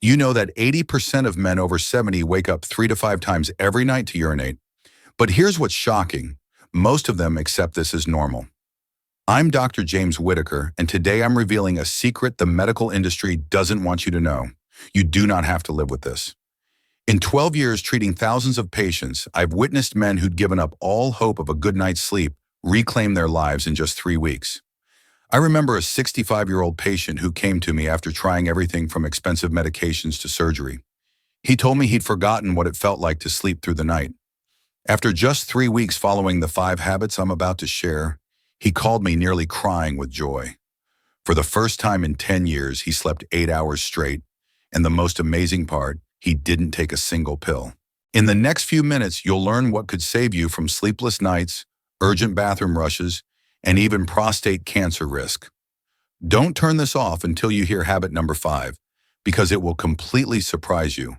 You know that 80% of men over 70 wake up 3 to 5 times every night to urinate. But here's what's shocking. Most of them accept this as normal. I'm Dr. James Whitaker, and today I'm revealing a secret the medical industry doesn't want you to know. You do not have to live with this. In 12 years treating thousands of patients, I've witnessed men who'd given up all hope of a good night's sleep reclaim their lives in just 3 weeks. I remember a 65-year-old patient who came to me after trying everything from expensive medications to surgery. He told me he'd forgotten what it felt like to sleep through the night. After just 3 weeks following the 5 habits I'm about to share, he called me nearly crying with joy. For the first time in 10 years, he slept 8 hours straight, and the most amazing part, he didn't take a single pill. In the next few minutes, you'll learn what could save you from sleepless nights, urgent bathroom rushes, and even prostate cancer risk. Don't turn this off until you hear habit number 5, because it will completely surprise you.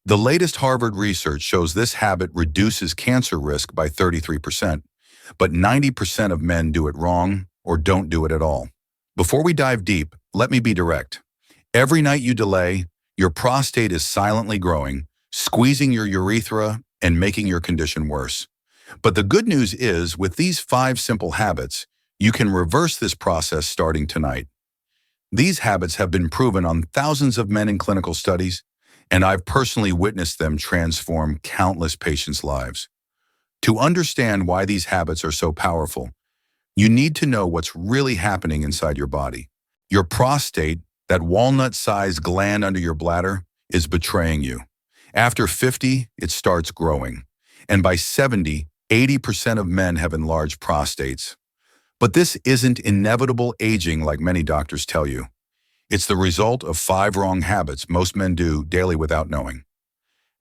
The latest Harvard research shows this habit reduces cancer risk by 33%, but 90% of men do it wrong or don't do it at all. Before we dive deep, let me be direct. Every night you delay, your prostate is silently growing, squeezing your urethra and making your condition worse. But the good news is, with these 5 simple habits, you can reverse this process starting tonight. These habits have been proven on thousands of men in clinical studies, and I've personally witnessed them transform countless patients' lives. To understand why these habits are so powerful, you need to know what's really happening inside your body. Your prostate, that walnut-sized gland under your bladder, is betraying you. After 50, it starts growing, and by 70, 80% of men have enlarged prostates. But this isn't inevitable aging like many doctors tell you. It's the result of 5 wrong habits most men do daily without knowing.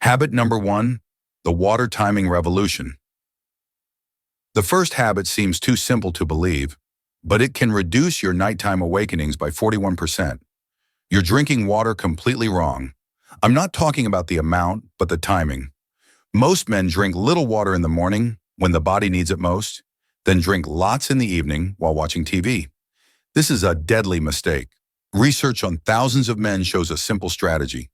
Habit number 1, the water timing revolution. The first habit seems too simple to believe, but it can reduce your nighttime awakenings by 41%. You're drinking water completely wrong. I'm not talking about the amount, but the timing. Most men drink little water in the morning, when the body needs it most, then drink lots in the evening while watching TV. This is a deadly mistake. Research on thousands of men shows a simple strategy.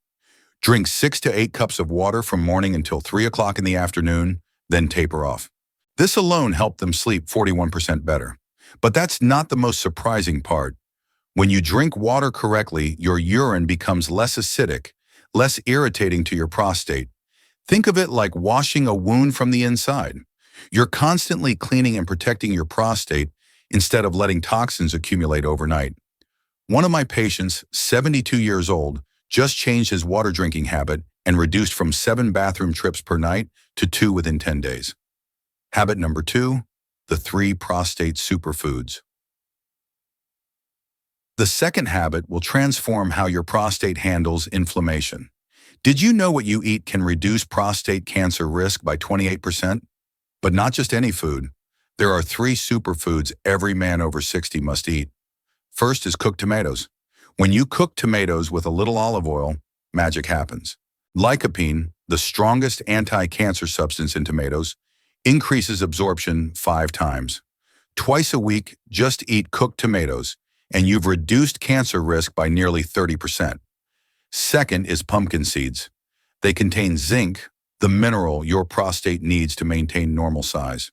Drink 6 to 8 cups of water from morning until 3 o'clock in the afternoon, then taper off. This alone helped them sleep 41% better. But that's not the most surprising part. When you drink water correctly, your urine becomes less acidic, less irritating to your prostate. Think of it like washing a wound from the inside. You're constantly cleaning and protecting your prostate instead of letting toxins accumulate overnight. One of my patients, 72 years old, just changed his water drinking habit and reduced from 7 bathroom trips per night to 2 within 10 days. Habit number 2, the 3 prostate superfoods. The second habit will transform how your prostate handles inflammation. Did you know what you eat can reduce prostate cancer risk by 28%? But not just any food. There are 3 superfoods every man over 60 must eat. First is cooked tomatoes. When you cook tomatoes with a little olive oil, magic happens. Lycopene, the strongest anti-cancer substance in tomatoes, increases absorption 5 times. Twice a week, just eat cooked tomatoes, and you've reduced cancer risk by nearly 30%. Second is pumpkin seeds. They contain zinc, the mineral your prostate needs to maintain normal size.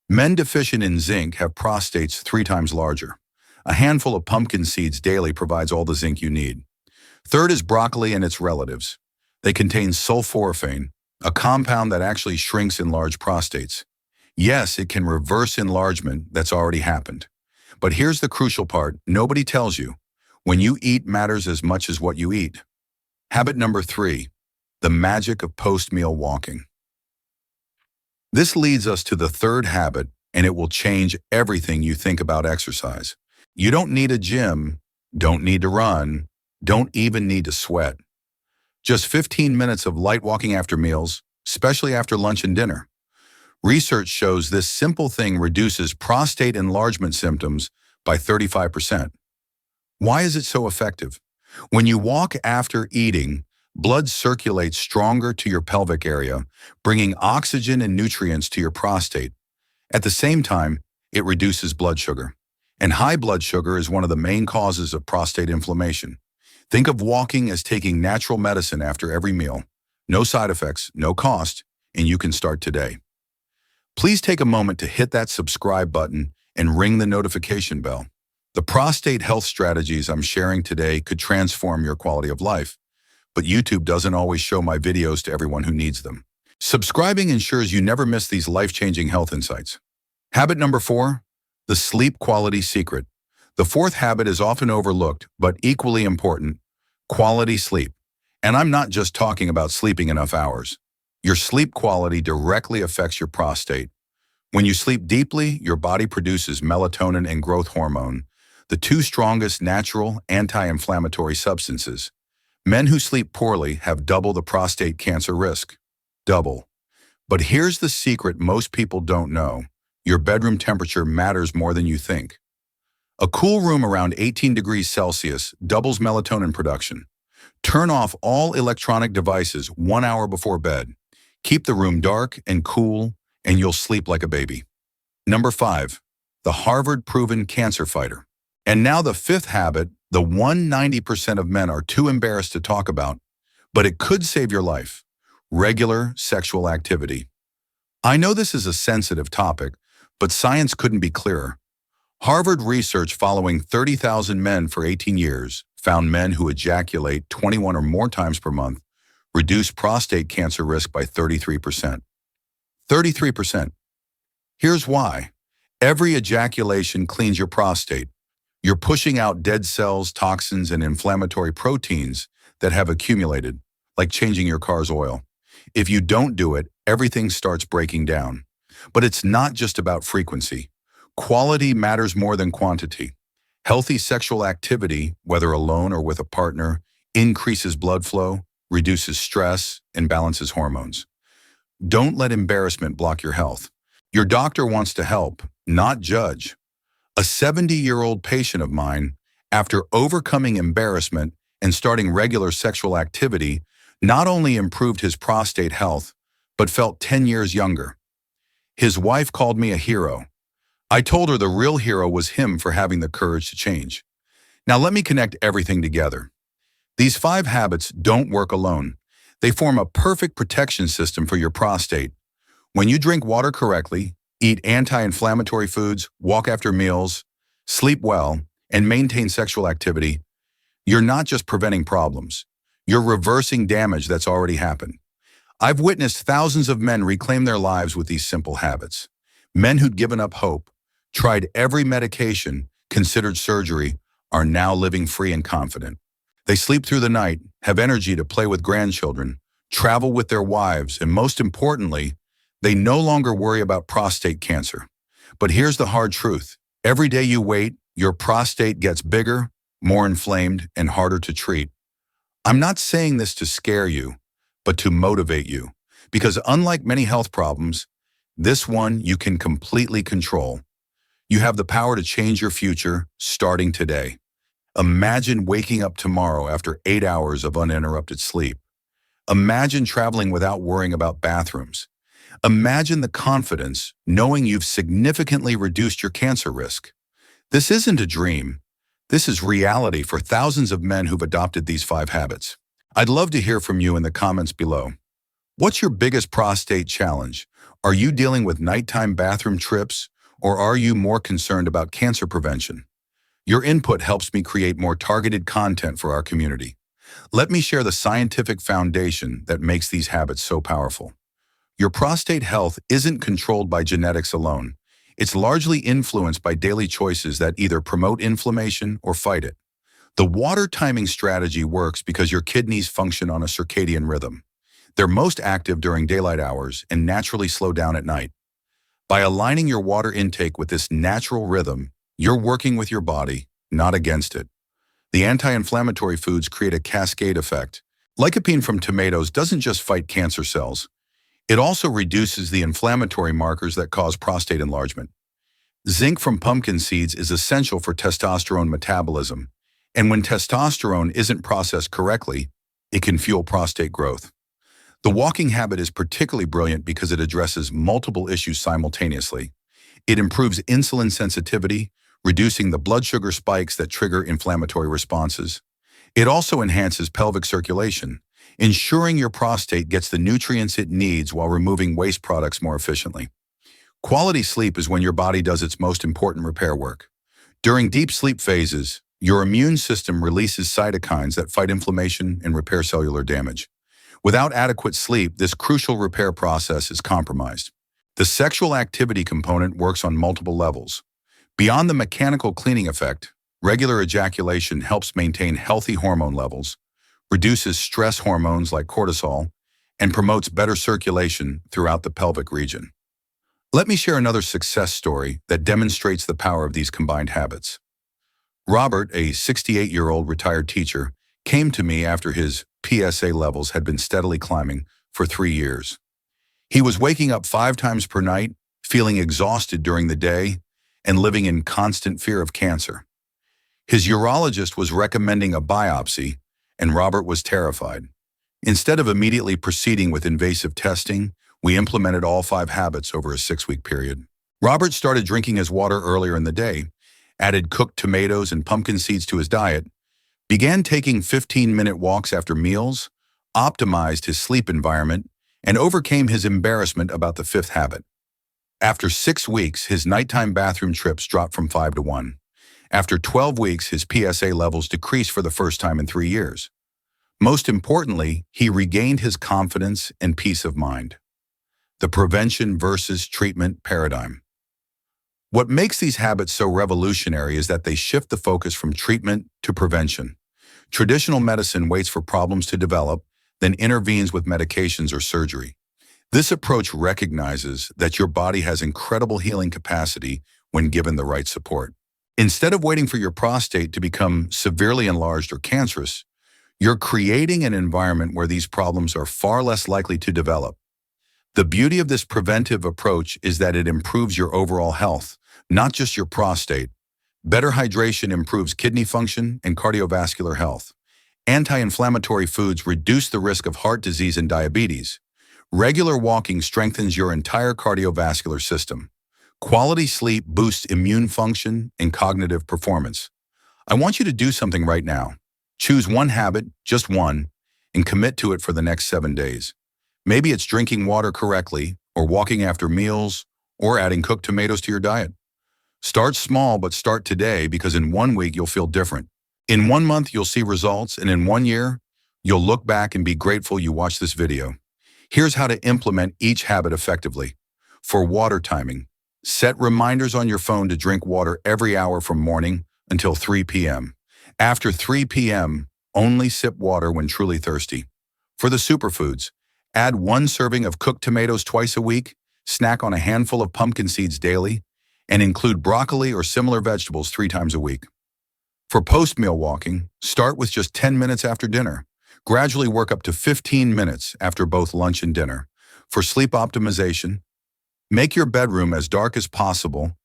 Men deficient in zinc have prostates 3 times larger. A handful of pumpkin seeds daily provides all the zinc you need. Third is broccoli and its relatives. They contain sulforaphane, a compound that actually shrinks enlarged prostates. Yes, it can reverse enlargement that's already happened. But here's the crucial part nobody tells you. When you eat matters as much as what you eat. Habit number 3, the magic of post-meal walking. This leads us to the third habit, and it will change everything you think about exercise. You don't need a gym, don't need to run, don't even need to sweat. Just 15 minutes of light walking after meals, especially after lunch and dinner. Research shows this simple thing reduces prostate enlargement symptoms by 35%. Why is it so effective? When you walk after eating, blood circulates stronger to your pelvic area, bringing oxygen and nutrients to your prostate. At the same time, it reduces blood sugar. And high blood sugar is one of the main causes of prostate inflammation. Think of walking as taking natural medicine after every meal. No side effects, no cost, and you can start today. Please take a moment to hit that subscribe button and ring the notification bell. The prostate health strategies I'm sharing today could transform your quality of life, but YouTube doesn't always show my videos to everyone who needs them. Subscribing ensures you never miss these life-changing health insights. Habit number 4, the sleep quality secret. The fourth habit is often overlooked, but equally important: quality sleep. And I'm not just talking about sleeping enough hours. Your sleep quality directly affects your prostate. When you sleep deeply, your body produces melatonin and growth hormone, the two strongest natural anti-inflammatory substances. Men who sleep poorly have double the prostate cancer risk. Double. But here's the secret most people don't know. Your bedroom temperature matters more than you think. A cool room around 18 degrees Celsius doubles melatonin production. Turn off all electronic devices 1 hour before bed. Keep the room dark and cool, and you'll sleep like a baby. Number 5, the Harvard-proven cancer fighter. And now the fifth habit, the one 90% of men are too embarrassed to talk about, but it could save your life: regular sexual activity. I know this is a sensitive topic, but science couldn't be clearer. Harvard research following 30,000 men for 18 years found men who ejaculate 21 or more times per month reduce prostate cancer risk by 33%. 33%. Here's why. Every ejaculation cleans your prostate. You're pushing out dead cells, toxins, and inflammatory proteins that have accumulated, like changing your car's oil. If you don't do it, everything starts breaking down. But it's not just about frequency. Quality matters more than quantity. Healthy sexual activity, whether alone or with a partner, increases blood flow, reduces stress, and balances hormones. Don't let embarrassment block your health. Your doctor wants to help, not judge. A 70-year-old patient of mine, after overcoming embarrassment and starting regular sexual activity, not only improved his prostate health, but felt 10 years younger. His wife called me a hero. I told her the real hero was him for having the courage to change. Now let me connect everything together. These 5 habits don't work alone. They form a perfect protection system for your prostate. When you drink water correctly, eat anti-inflammatory foods, walk after meals, sleep well, and maintain sexual activity, you're not just preventing problems. You're reversing damage that's already happened. I've witnessed thousands of men reclaim their lives with these simple habits. Men who'd given up hope, tried every medication, considered surgery, are now living free and confident. They sleep through the night, have energy to play with grandchildren, travel with their wives, and most importantly, they no longer worry about prostate cancer. But here's the hard truth. Every day you wait, your prostate gets bigger, more inflamed, and harder to treat. I'm not saying this to scare you, but to motivate you. Because unlike many health problems, this one you can completely control. You have the power to change your future starting today. Imagine waking up tomorrow after 8 hours of uninterrupted sleep. Imagine traveling without worrying about bathrooms. Imagine the confidence knowing you've significantly reduced your cancer risk. This isn't a dream. This is reality for thousands of men who've adopted these 5 habits. I'd love to hear from you in the comments below. What's your biggest prostate challenge? Are you dealing with nighttime bathroom trips, or are you more concerned about cancer prevention? Your input helps me create more targeted content for our community. Let me share the scientific foundation that makes these habits so powerful. Your prostate health isn't controlled by genetics alone. It's largely influenced by daily choices that either promote inflammation or fight it. The water timing strategy works because your kidneys function on a circadian rhythm. They're most active during daylight hours and naturally slow down at night. By aligning your water intake with this natural rhythm, you're working with your body, not against it. The anti-inflammatory foods create a cascade effect. Lycopene from tomatoes doesn't just fight cancer cells. It also reduces the inflammatory markers that cause prostate enlargement. Zinc from pumpkin seeds is essential for testosterone metabolism, and when testosterone isn't processed correctly, it can fuel prostate growth. The walking habit is particularly brilliant because it addresses multiple issues simultaneously. It improves insulin sensitivity, reducing the blood sugar spikes that trigger inflammatory responses. It also enhances pelvic circulation, ensuring your prostate gets the nutrients it needs while removing waste products more efficiently. Quality sleep is when your body does its most important repair work. During deep sleep phases, your immune system releases cytokines that fight inflammation and repair cellular damage. Without adequate sleep, this crucial repair process is compromised. The sexual activity component works on multiple levels. Beyond the mechanical cleaning effect, regular ejaculation helps maintain healthy hormone levels, reduces stress hormones like cortisol, and promotes better circulation throughout the pelvic region. Let me share another success story that demonstrates the power of these combined habits. Robert, a 68-year-old retired teacher, came to me after his PSA levels had been steadily climbing for 3 years. He was waking up 5 times per night, feeling exhausted during the day, and living in constant fear of cancer. His urologist was recommending a biopsy, and Robert was terrified. Instead of immediately proceeding with invasive testing, we implemented all 5 habits over a 6-week period. Robert started drinking his water earlier in the day, added cooked tomatoes and pumpkin seeds to his diet, began taking 15-minute walks after meals, optimized his sleep environment, and overcame his embarrassment about the 5th habit. After 6 weeks, his nighttime bathroom trips dropped from 5 to 1. After 12 weeks, his PSA levels decreased for the first time in 3 years. Most importantly, he regained his confidence and peace of mind. The prevention versus treatment paradigm. What makes these habits so revolutionary is that they shift the focus from treatment to prevention. Traditional medicine waits for problems to develop, then intervenes with medications or surgery. This approach recognizes that your body has incredible healing capacity when given the right support. Instead of waiting for your prostate to become severely enlarged or cancerous, you're creating an environment where these problems are far less likely to develop. The beauty of this preventive approach is that it improves your overall health, not just your prostate. Better hydration improves kidney function and cardiovascular health. Anti-inflammatory foods reduce the risk of heart disease and diabetes. Regular walking strengthens your entire cardiovascular system. Quality sleep boosts immune function and cognitive performance. I want you to do something right now. Choose one habit, just one, and commit to it for the next 7 days. Maybe it's drinking water correctly, or walking after meals, or adding cooked tomatoes to your diet. Start small, but start today, because in 1 week you'll feel different. In 1 month you'll see results, and in 1 year, you'll look back and be grateful you watched this video. Here's how to implement each habit effectively. For water timing, set reminders on your phone to drink water every hour from morning until 3 p.m. After 3 p.m., only sip water when truly thirsty. For the superfoods, add 1 serving of cooked tomatoes twice a week, snack on a handful of pumpkin seeds daily, and include broccoli or similar vegetables 3 times a week. For post-meal walking, start with just 10 minutes after dinner. Gradually work up to 15 minutes after both lunch and dinner. For sleep optimization, make your bedroom as dark as possible,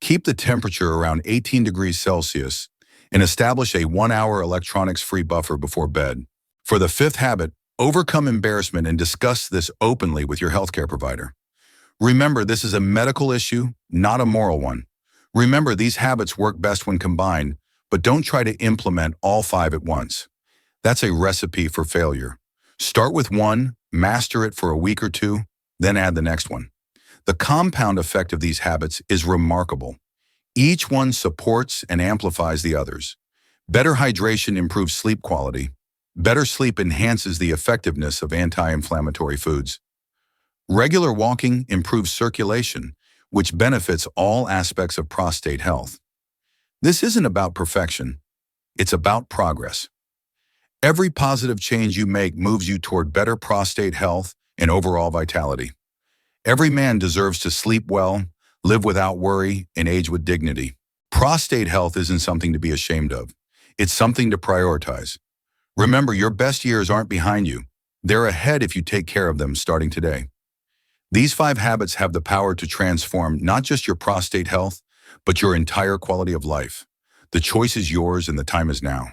keep the temperature around 18 degrees Celsius, and establish a 1-hour electronics-free buffer before bed. For the 5th habit, overcome embarrassment and discuss this openly with your healthcare provider. Remember, this is a medical issue, not a moral one. Remember, these habits work best when combined, but don't try to implement all 5 at once. That's a recipe for failure. Start with 1, master it for a week or 2, then add the next one. The compound effect of these habits is remarkable. Each one supports and amplifies the others. Better hydration improves sleep quality. Better sleep enhances the effectiveness of anti-inflammatory foods. Regular walking improves circulation, which benefits all aspects of prostate health. This isn't about perfection. It's about progress. Every positive change you make moves you toward better prostate health and overall vitality. Every man deserves to sleep well, live without worry, and age with dignity. Prostate health isn't something to be ashamed of. It's something to prioritize. Remember, your best years aren't behind you. They're ahead if you take care of them starting today. These 5 habits have the power to transform not just your prostate health, but your entire quality of life. The choice is yours and the time is now.